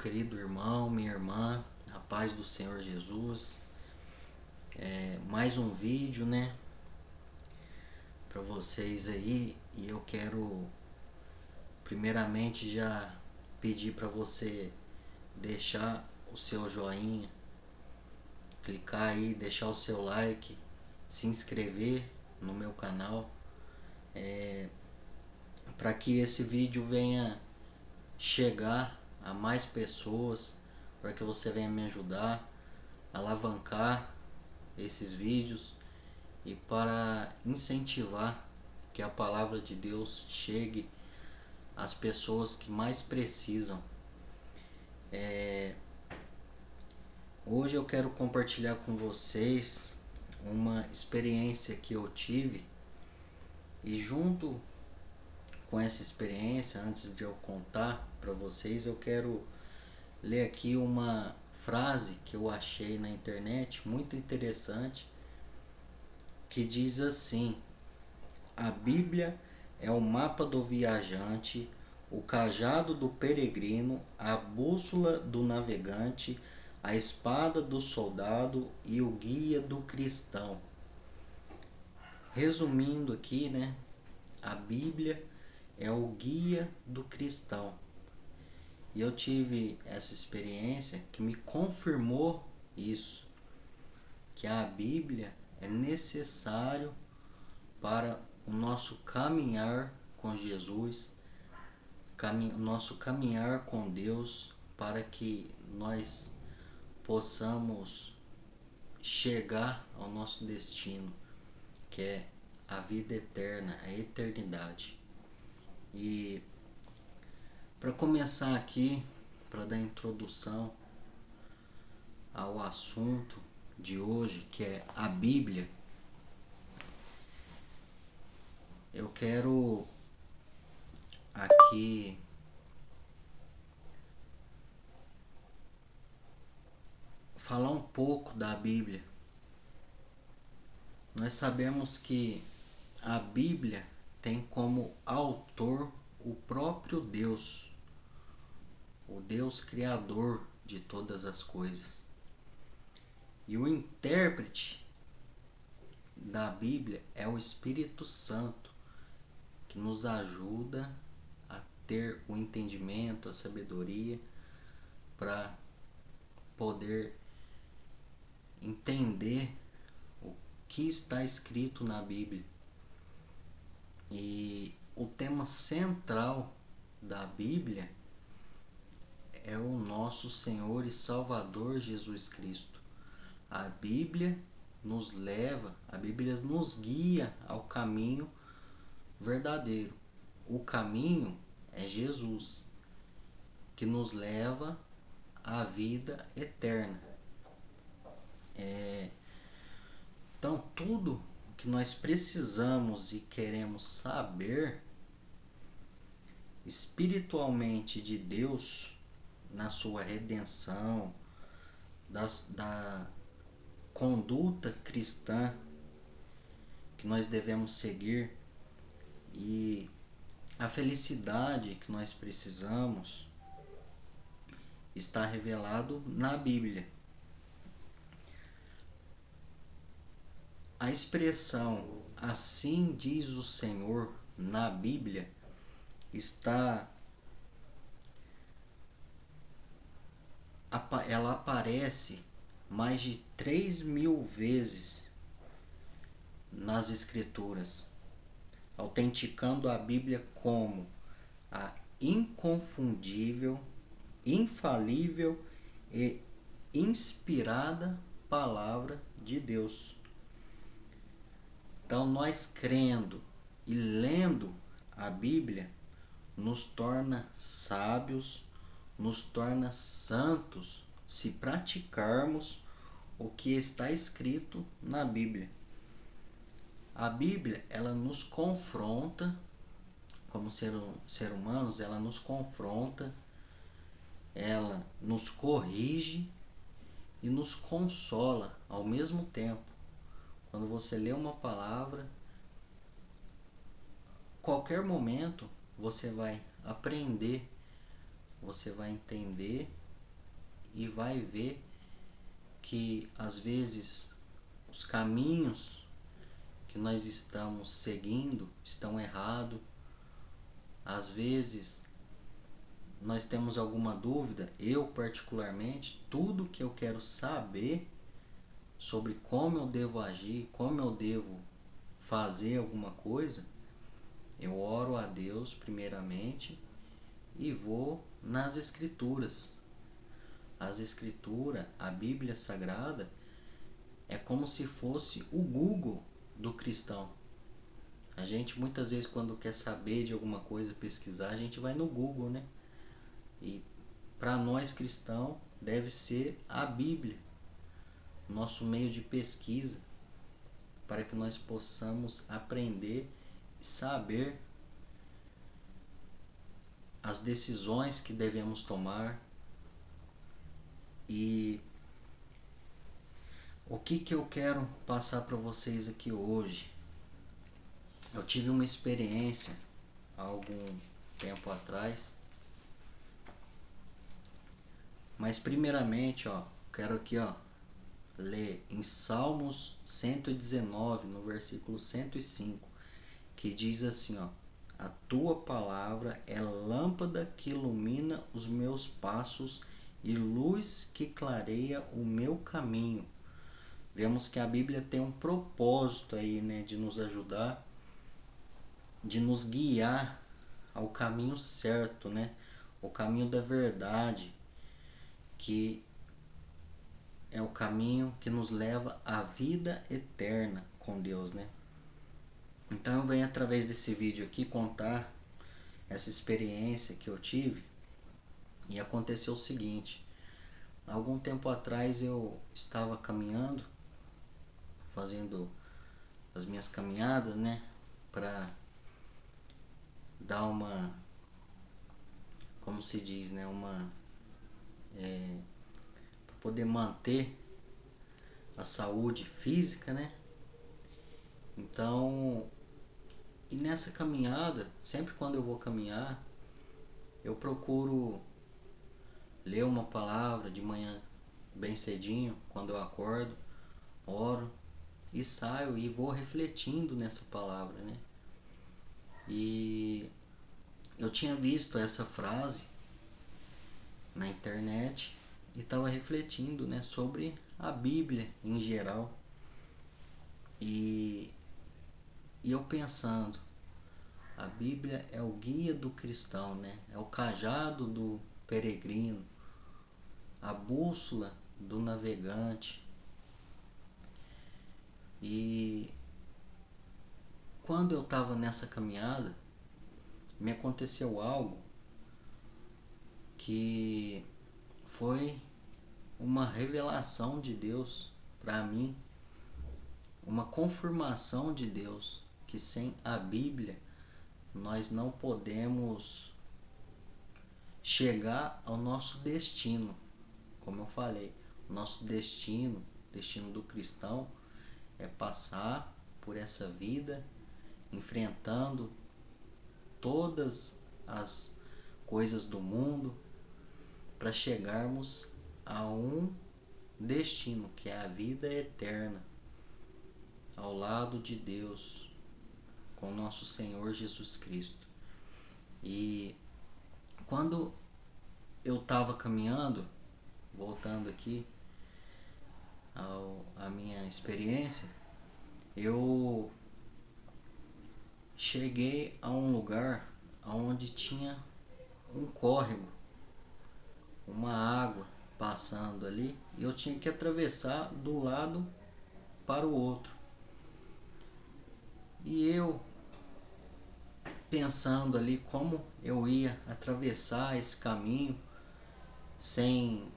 querido irmão, minha irmã, a paz do Senhor Jesus. Mais um vídeo, né, para vocês aí, e eu quero primeiramente já pedir para você deixar o seu joinha, clicar aí, deixar o seu like, se inscrever no meu canal, para que esse vídeo venha chegar a mais pessoas, para que você venha me ajudar a alavancar esses vídeos e para incentivar que a palavra de Deus chegue às pessoas que mais precisam. Hoje eu quero compartilhar com vocês uma experiência que eu tive, e junto com essa experiência, antes de eu contar para vocês, eu quero ler aqui uma frase que eu achei na internet muito interessante, que diz assim: a Bíblia é o mapa do viajante, o cajado do peregrino, a bússola do navegante, a espada do soldado e o guia do cristão. Resumindo aqui, né? A Bíblia é o guia do cristão. E eu tive essa experiência que me confirmou isso, que a Bíblia é necessário para o nosso caminhar com Jesus, nosso caminhar com Deus, para que nós possamos chegar ao nosso destino, que é a vida eterna, a eternidade. E para começar aqui, para dar introdução ao assunto de hoje, que é a Bíblia, eu quero aqui falar um pouco da Bíblia. Nós sabemos que a Bíblia tem como autor o próprio Deus, o Deus criador de todas as coisas. E o intérprete da Bíblia é o Espírito Santo, que nos ajuda a ter o entendimento, a sabedoria, para poder entender o que está escrito na Bíblia. E o tema central da Bíblia é o nosso Senhor e Salvador Jesus Cristo. A Bíblia nos leva, a Bíblia nos guia ao caminho verdadeiro. O caminho é Jesus, que nos leva à vida eterna. Então, tudo que nós precisamos e queremos saber espiritualmente de Deus, na sua redenção, da conduta cristã que nós devemos seguir, e a felicidade que nós precisamos, está revelado na Bíblia. A expressão "assim diz o Senhor" na Bíblia ela aparece mais de 3.000 vezes nas Escrituras, autenticando a Bíblia como a inconfundível, infalível e inspirada palavra de Deus. Então, nós crendo e lendo a Bíblia nos torna sábios, nos torna santos, se praticarmos o que está escrito na Bíblia. A Bíblia, ela nos confronta, como ser humanos, ela nos confronta, ela nos corrige e nos consola ao mesmo tempo. Quando você lê uma palavra, qualquer momento você vai aprender, você vai entender e vai ver que às vezes os caminhos que nós estamos seguindo estão errados. Às vezes nós temos alguma dúvida. Eu particularmente, tudo que eu quero saber sobre como eu devo agir, como eu devo fazer alguma coisa, eu oro a Deus primeiramente e vou nas escrituras. As escrituras, a Bíblia Sagrada, é como se fosse o Google do cristão. A gente muitas vezes, quando quer saber de alguma coisa, pesquisar, a gente vai no Google, né? E para nós cristãos deve ser a Bíblia, nosso meio de pesquisa, para que nós possamos aprender e saber as decisões que devemos tomar. E o que eu quero passar para vocês aqui hoje? Eu tive uma experiência há algum tempo atrás, mas primeiramente, quero aqui, ler em Salmos 119, no versículo 105, que diz assim, a tua palavra é lâmpada que ilumina os meus passos e luz que clareia o meu caminho. Vemos que a Bíblia tem um propósito aí, né, de nos ajudar, de nos guiar ao caminho certo, né, o caminho da verdade, que é o caminho que nos leva à vida eterna com Deus, né? Então eu venho através desse vídeo aqui contar essa experiência que eu tive. E aconteceu o seguinte: algum tempo atrás eu estava caminhando, fazendo as minhas caminhadas, né, para dar uma, como se diz, né, para poder manter a saúde física, né? Então, e nessa caminhada, sempre quando eu vou caminhar, eu procuro ler uma palavra de manhã bem cedinho, quando eu acordo, oro e saio e vou refletindo nessa palavra, né? E eu tinha visto essa frase na internet e estava refletindo, né, sobre a Bíblia em geral. E eu pensando, a Bíblia é o guia do cristão, né? É o cajado do peregrino, a bússola do navegante. E quando eu estava nessa caminhada, me aconteceu algo que foi uma revelação de Deus para mim, uma confirmação de Deus, que sem a Bíblia nós não podemos chegar ao nosso destino. Como eu falei, o nosso destino, destino do cristão, é passar por essa vida enfrentando todas as coisas do mundo para chegarmos a um destino, que é a vida eterna, ao lado de Deus, com nosso Senhor Jesus Cristo. E quando eu estava caminhando, voltando aqui à minha experiência, eu cheguei a um lugar onde tinha um córrego, uma água passando ali, e eu tinha que atravessar do lado para o outro. E eu pensando ali como eu ia atravessar esse caminho sem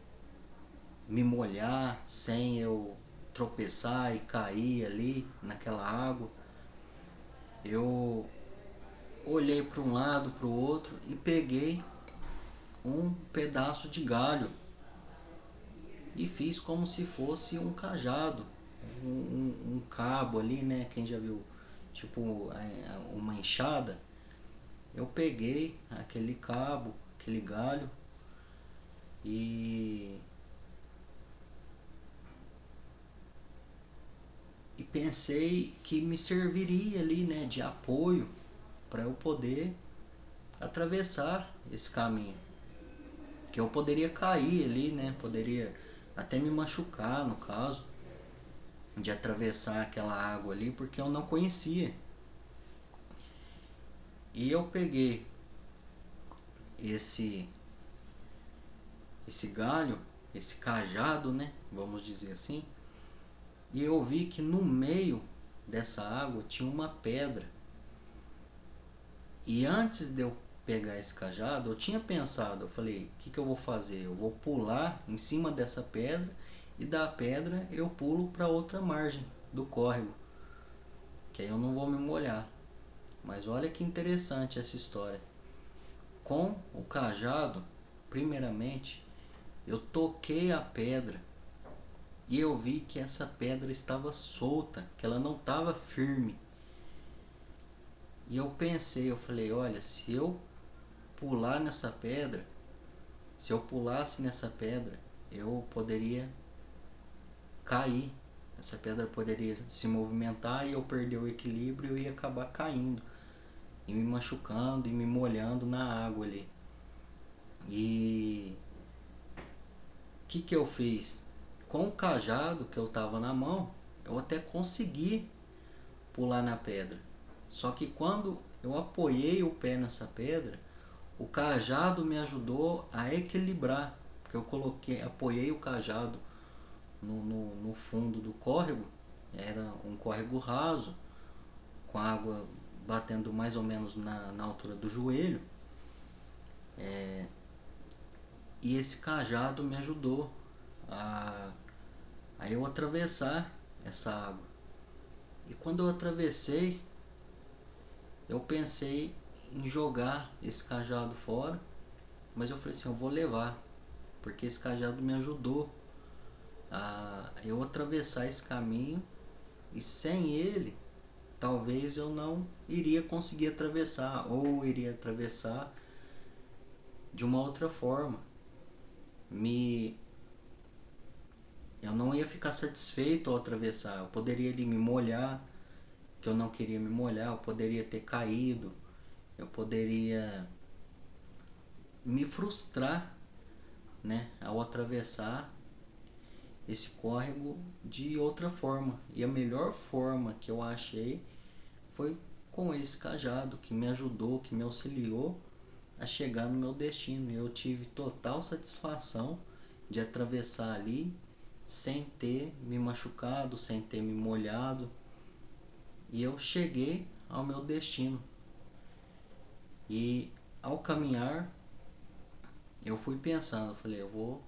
me molhar, sem eu tropeçar e cair ali naquela água. Eu olhei para um lado, para o outro e peguei um pedaço de galho e fiz como se fosse um cajado, um cabo ali, né? Quem já viu, tipo, uma enxada. Eu peguei aquele cabo, aquele galho e pensei que me serviria ali, né, de apoio para eu poder atravessar esse caminho. Que eu poderia cair ali, né, poderia até me machucar no caso de atravessar aquela água ali, porque eu não conhecia. E eu peguei esse galho, esse cajado, né, vamos dizer assim, e eu vi que no meio dessa água tinha uma pedra. E antes de eu pegar esse cajado, eu tinha pensado, eu falei, o que eu vou fazer? Eu vou pular em cima dessa pedra e da pedra eu pulo para outra margem do córrego, que aí eu não vou me molhar. Mas olha que interessante essa história. Com o cajado, primeiramente, eu toquei a pedra e eu vi que essa pedra estava solta, que ela não estava firme. E eu pensei, eu falei, olha, se eu pular nessa pedra, se eu pulasse nessa pedra, eu poderia cair. Essa pedra poderia se movimentar e eu perder o equilíbrio e ia acabar caindo e me machucando e me molhando na água ali. E o que eu fiz? Com o cajado que eu tava na mão, eu até consegui pular na pedra. Só que quando eu apoiei o pé nessa pedra, o cajado me ajudou a equilibrar, porque eu apoiei o cajado no fundo do córrego, era um córrego raso, com a água batendo mais ou menos na altura do joelho, e esse cajado me ajudou a, a eu atravessar essa água. E quando eu atravessei, eu pensei em jogar esse cajado fora, mas eu falei assim, eu vou levar, porque esse cajado me ajudou a eu atravessar esse caminho, e sem ele talvez eu não iria conseguir atravessar, ou iria atravessar de uma outra forma. Me Eu não ia ficar satisfeito ao atravessar. Eu poderia ali me molhar, que eu não queria me molhar, eu poderia ter caído, eu poderia me frustrar, né, ao atravessar esse córrego de outra forma. E a melhor forma que eu achei foi com esse cajado que me ajudou, que me auxiliou a chegar no meu destino. Eu tive total satisfação de atravessar ali sem ter me machucado, sem ter me molhado. E eu cheguei ao meu destino. E ao caminhar, eu fui pensando, eu falei, eu vou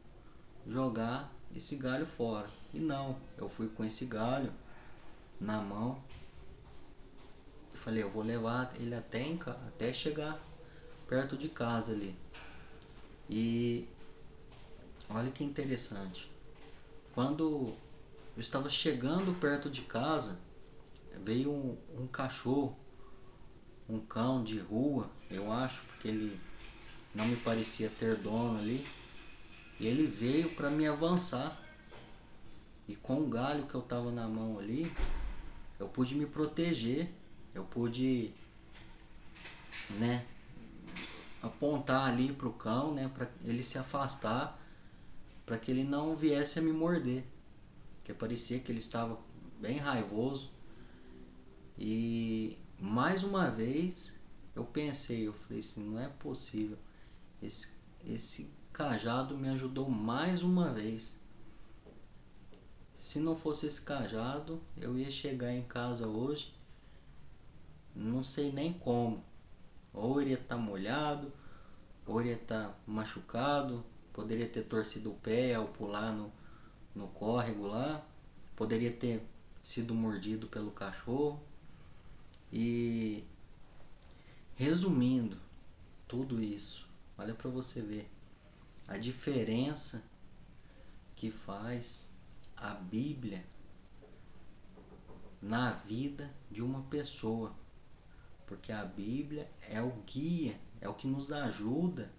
jogar esse galho fora. E não, eu fui com esse galho na mão e falei, eu vou levar ele até chegar perto de casa ali. E olha que interessante. Quando eu estava chegando perto de casa, veio um cachorro, um cão de rua, eu acho, porque ele não me parecia ter dono ali. E ele veio para me avançar. E com o galho que eu tava na mão ali, eu pude me proteger. Eu pude, né, apontar ali pro cão, né, para ele se afastar, para que ele não viesse a me morder. Porque parecia que ele estava bem raivoso. E mais uma vez eu pensei, eu falei assim, não é possível. Esse cajado me ajudou mais uma vez. Se não fosse esse cajado, eu ia chegar em casa hoje, não sei nem como. Ou iria estar molhado, ou iria estar machucado, poderia ter torcido o pé ao pular no córrego lá, poderia ter sido mordido pelo cachorro. E resumindo tudo isso, olha para você ver a diferença que faz a Bíblia na vida de uma pessoa, porque a Bíblia é o guia, é o que nos ajuda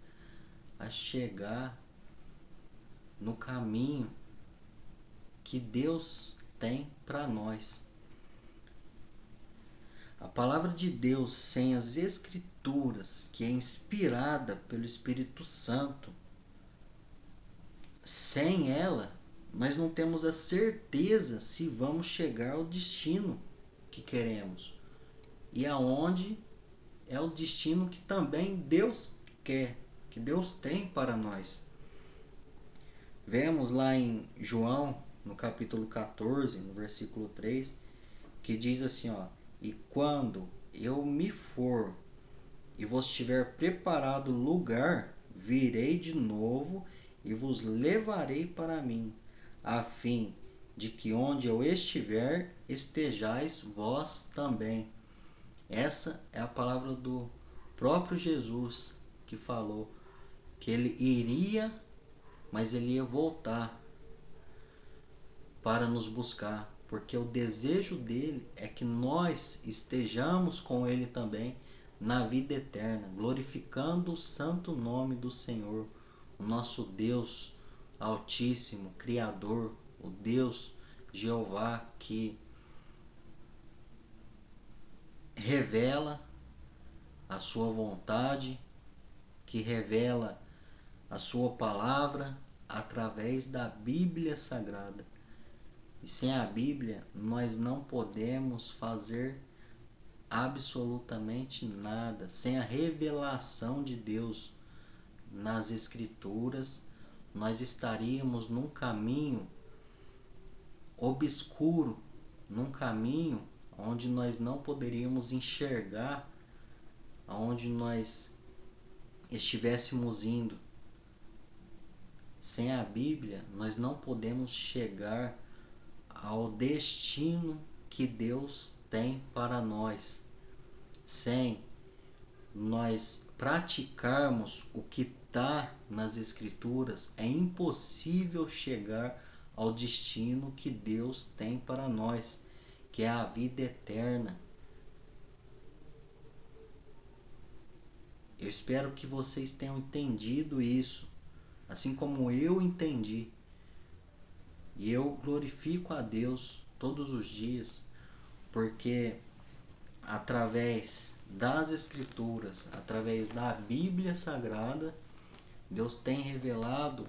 a chegar no caminho que Deus tem para nós. A palavra de Deus sem as Escrituras, que é inspirada pelo Espírito Santo, sem ela, nós não temos a certeza se vamos chegar ao destino que queremos. E aonde é o destino que também Deus quer, que Deus tem para nós. Vemos lá em João, no capítulo 14, no versículo 3, que diz assim, ó: "E quando eu me for e vos tiver preparado lugar, virei de novo e vos levarei para mim, a fim de que onde eu estiver, estejais vós também." Essa é a palavra do próprio Jesus, que falou que ele iria, mas ele ia voltar para nos buscar, porque o desejo dele é que nós estejamos com ele também na vida eterna, glorificando o santo nome do Senhor, o nosso Deus Altíssimo, Criador, o Deus Jeová, que revela a sua vontade, que revela a sua palavra através da Bíblia Sagrada. E sem a Bíblia nós não podemos fazer absolutamente nada. Sem a revelação de Deus nas Escrituras, nós estaríamos num caminho obscuro, num caminho onde nós não poderíamos enxergar aonde nós estivéssemos indo. Sem a Bíblia, nós não podemos chegar ao destino que Deus tem para nós. Sem nós praticarmos o que está nas Escrituras, é impossível chegar ao destino que Deus tem para nós, que é a vida eterna. Eu espero que vocês tenham entendido isso, assim como eu entendi. E eu glorifico a Deus todos os dias, porque através das Escrituras, através da Bíblia Sagrada, Deus tem revelado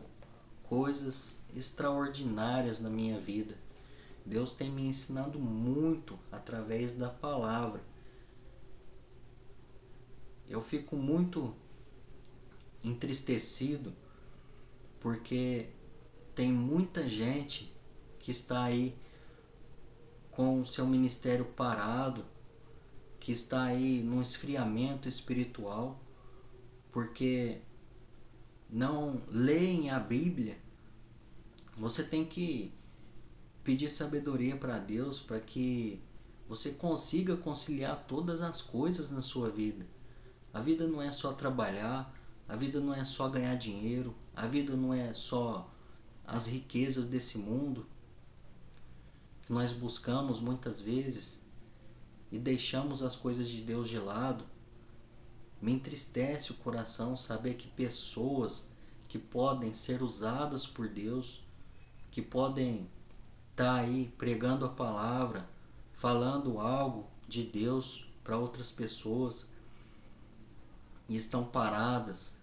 coisas extraordinárias na minha vida. Deus tem me ensinado muito através da palavra. Eu fico muito entristecido porque tem muita gente que está aí com o seu ministério parado, que está aí num esfriamento espiritual, porque não leem a Bíblia. Você tem que pedir sabedoria para Deus para que você consiga conciliar todas as coisas na sua vida. A vida não é só trabalhar, a vida não é só ganhar dinheiro, a vida não é só as riquezas desse mundo que nós buscamos muitas vezes e deixamos as coisas de Deus de lado. Me entristece o coração saber que pessoas que podem ser usadas por Deus, que podem estar aí pregando a palavra, falando algo de Deus para outras pessoas, e estão paradas.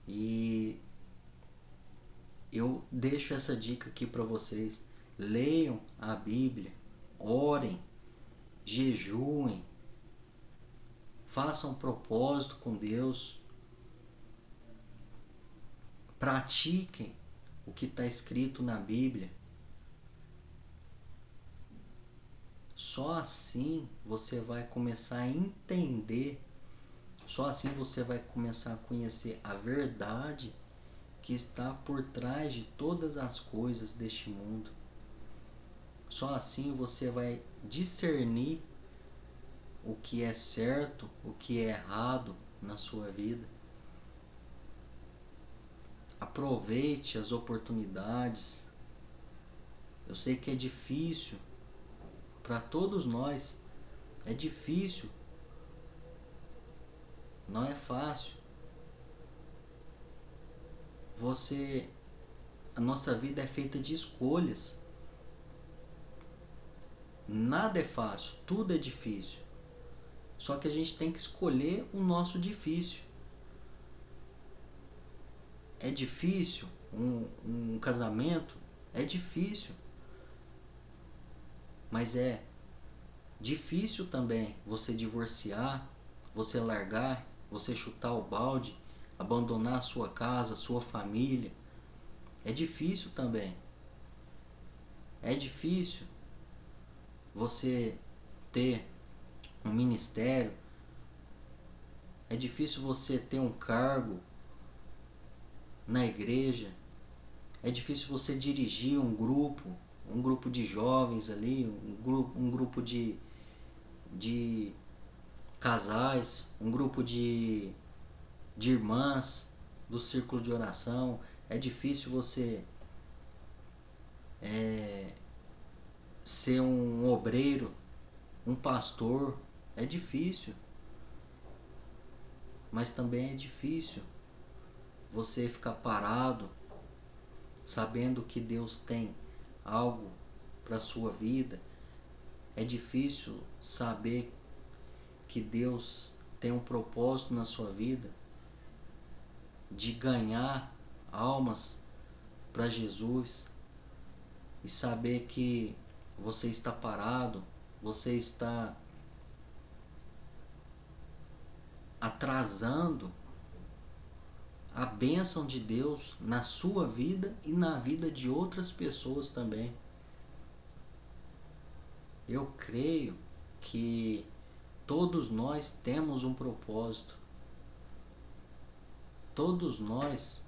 E eu deixo essa dica aqui para vocês: leiam a Bíblia, orem, jejuem, façam um propósito com Deus, pratiquem o que está escrito na Bíblia. Só assim você vai começar a entender, só assim você vai começar a conhecer a verdade que está por trás de todas as coisas deste mundo. Só assim você vai discernir o que é certo, o que é errado na sua vida. Aproveite as oportunidades. Eu sei que é difícil para todos nós, é difícil, não é fácil. A nossa vida é feita de escolhas. Nada é fácil, tudo é difícil. Só que a gente tem que escolher o nosso difícil. É difícil um casamento? É difícil. Mas é difícil também você divorciar, você largar, você chutar o balde, abandonar a sua casa, a sua família. É difícil também. É difícil você ter um ministério. É difícil você ter um cargo na igreja. É difícil você dirigir um grupo de jovens ali, um grupo de casais, um grupo de irmãs do círculo de oração. É difícil você ser um obreiro, um pastor. É difícil, mas também é difícil você ficar parado, sabendo que Deus tem algo para sua vida. É difícil saber que Deus tem um propósito na sua vida de ganhar almas para Jesus e saber que você está parado, você está atrasando a bênção de Deus na sua vida e na vida de outras pessoas também. Eu creio que todos nós temos um propósito. Todos nós,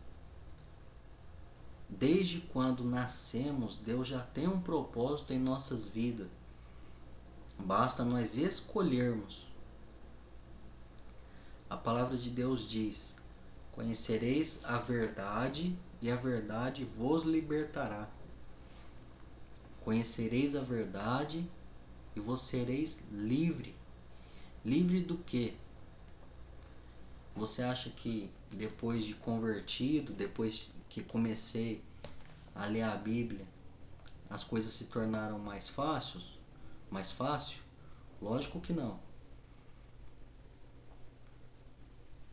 desde quando nascemos, Deus já tem um propósito em nossas vidas. Basta nós escolhermos. A palavra de Deus diz: conhecereis a verdade e a verdade vos libertará. Conhecereis a verdade e vos sereis livre. Livre do quê? Você acha que depois de convertido, depois que comecei a ler a Bíblia, as coisas se tornaram mais fáceis? Mais fácil? Lógico que não.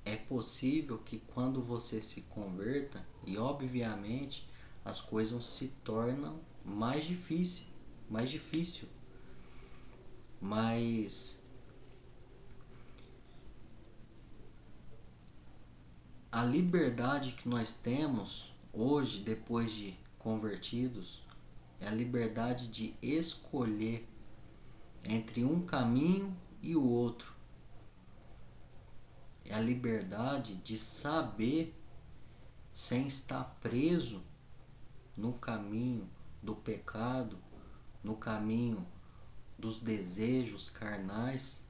É possível que quando você se converta, e obviamente as coisas se tornam mais difícil, mas a liberdade que nós temos hoje, depois de convertidos, é a liberdade de escolher entre um caminho e o outro. É a liberdade de saber, sem estar preso no caminho do pecado, no caminho dos desejos carnais,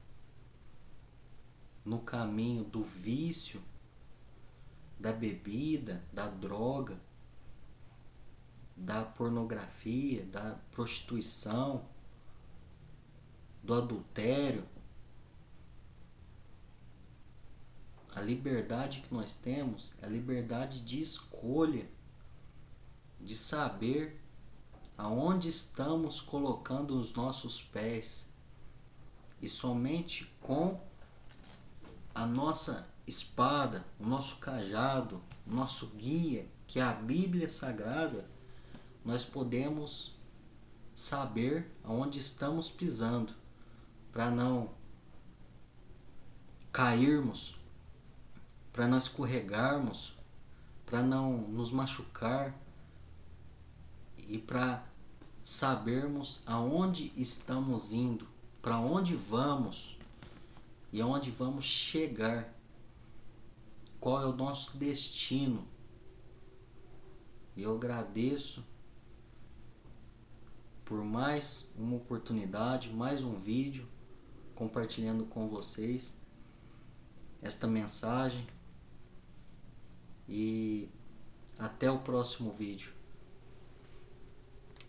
no caminho do vício, da bebida, da droga, da pornografia, da prostituição, do adultério. A liberdade que nós temos é a liberdade de escolha, de saber aonde estamos colocando os nossos pés. E somente com a nossa espada, o nosso cajado, o nosso guia, que é a Bíblia Sagrada, nós podemos saber aonde estamos pisando, para não cairmos, para não escorregarmos, para não nos machucar e para sabermos aonde estamos indo, para onde vamos e aonde vamos chegar, qual é o nosso destino. E eu agradeço por mais uma oportunidade, mais um vídeo, compartilhando com vocês esta mensagem, e até o próximo vídeo.